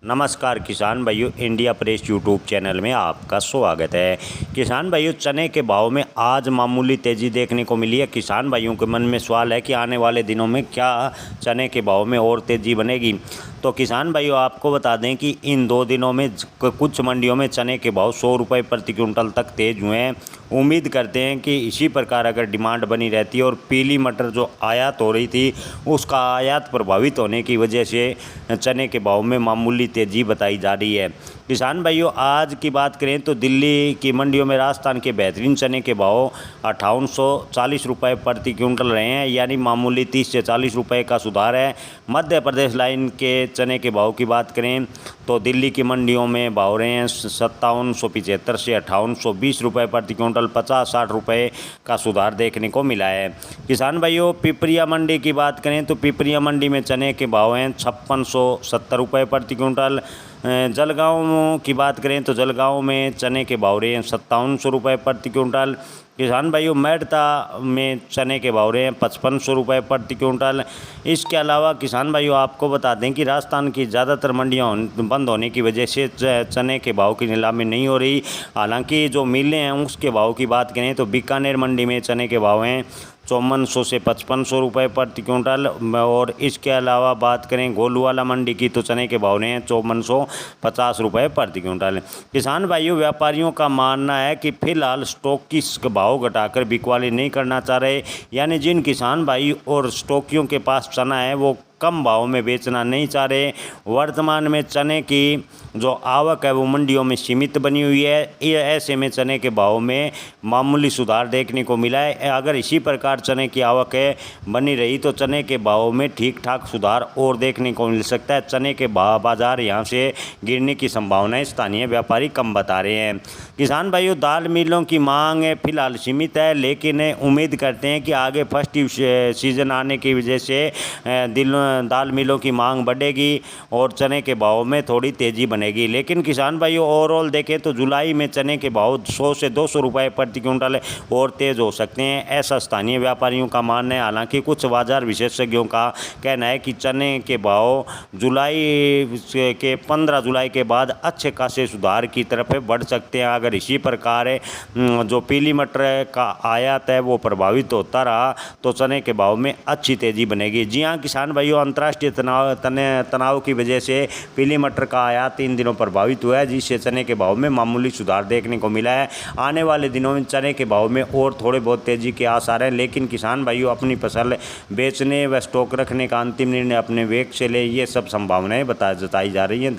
नमस्कार किसान भाइयों, इंडिया प्रेस यूट्यूब चैनल में आपका स्वागत है। किसान भाइयों, चने के भाव में आज मामूली तेज़ी देखने को मिली है। किसान भाइयों के मन में सवाल है कि आने वाले दिनों में क्या चने के भाव में और तेज़ी बनेगी। तो किसान भाइयों, आपको बता दें कि इन 2 दिनों में कुछ मंडियों में चने के भाव 100 रुपये प्रति क्विंटल तक तेज हुए हैं। उम्मीद करते हैं कि इसी प्रकार अगर डिमांड बनी रहती है और पीली मटर जो आयात हो रही थी उसका आयात प्रभावित होने की वजह से चने के भाव में मामूली तेज़ी बताई जा रही है। किसान भाइयों, आज की बात करें तो दिल्ली की मंडियों में राजस्थान के बेहतरीन चने के भाव 5840 रुपये प्रति क्विंटल रहे हैं, यानी मामूली 30 से 40 रुपये का सुधार है। मध्य प्रदेश लाइन के चने के भाव की बात करें तो दिल्ली की मंडियों में भाव रहे हैं 5775 से 5820 रुपये प्रति क्विंटल, 50-60 रुपये का सुधार देखने को मिला है। किसान भाइयों, पिपरिया मंडी की बात करें तो पिपरिया मंडी में चने के भाव हैं 5670 रुपये प्रति क्विंटल। जलगांव की बात करें तो जलगांव में चने के भाव रहे हैं 5700 रुपये प्रति क्विंटल। किसान भाइयों, मेड़ता में चने के भाव रहे हैं 5500 रुपये प्रति क्विंटल। इसके अलावा किसान भाइयों, आपको बता दें कि राजस्थान की ज़्यादातर मंडियां बंद होने की वजह से चने के भाव की नीलामी नहीं हो रही। हालांकि जो मिलें हैं उसके भाव की बात करें तो बीकानेर मंडी में चने के भाव हैं 5400 से 5500 रुपये प्रति क्विंटल। और इसके अलावा बात करें गोलूवाला मंडी की तो चने के भाव रहे हैं 5450 रुपये प्रति क्विंटल। किसान भाइयों, व्यापारियों का मानना है कि फिलहाल स्टॉकिस के भाव घटाकर बिकवाली नहीं करना चाह रहे, यानी जिन किसान भाई और स्टॉकियों के पास चना है वो कम भाव में बेचना नहीं चाह रहे। वर्तमान में चने की जो आवक है वो मंडियों में सीमित बनी हुई है। ऐसे में चने के भाव में मामूली सुधार देखने को मिला है। अगर इसी प्रकार चने की आवक है बनी रही तो चने के भाव में ठीक ठाक सुधार और देखने को मिल सकता है। चने के बाजार यहाँ से गिरने की संभावनाएं स्थानीय व्यापारी कम बता रहे हैं। किसान भाइयों, दाल मिलों की मांग फिलहाल सीमित है, लेकिन उम्मीद करते हैं कि आगे फेस्टिव सीजन आने की वजह से दाल मिलों की मांग बढ़ेगी और चने के भाव में थोड़ी तेज़ी बनेगी। लेकिन किसान भाइयों, ओवरऑल देखें तो जुलाई में चने के भाव 100 से 200 रुपये प्रति क्विंटल और तेज़ हो सकते हैं, ऐसा स्थानीय व्यापारियों का मानना है। हालांकि कुछ बाजार विशेषज्ञों का कहना है कि चने के भाव जुलाई के 15 जुलाई के बाद अच्छे खासे सुधार की तरफ बढ़ सकते हैं। अगर इसी प्रकार जो पीली मटर का आयात है वो प्रभावित होता रहा तो चने के भाव में अच्छी तेज़ी बनेगी। जी हाँ किसान भाइयों, अंतर्राष्ट्रीय तनाव की वजह से पीली मटर का आयात इन दिनों प्रभावित हुआ है, जिससे चने के भाव में मामूली सुधार देखने को मिला है। आने वाले दिनों में चने के भाव में और थोड़े बहुत तेज़ी के आसार हैं, लेकिन किसान भाइयों अपनी फसल बेचने व स्टॉक रखने का अंतिम निर्णय अपने विवेक से ले, ये सब संभावनाएं जताई जा रही हैं।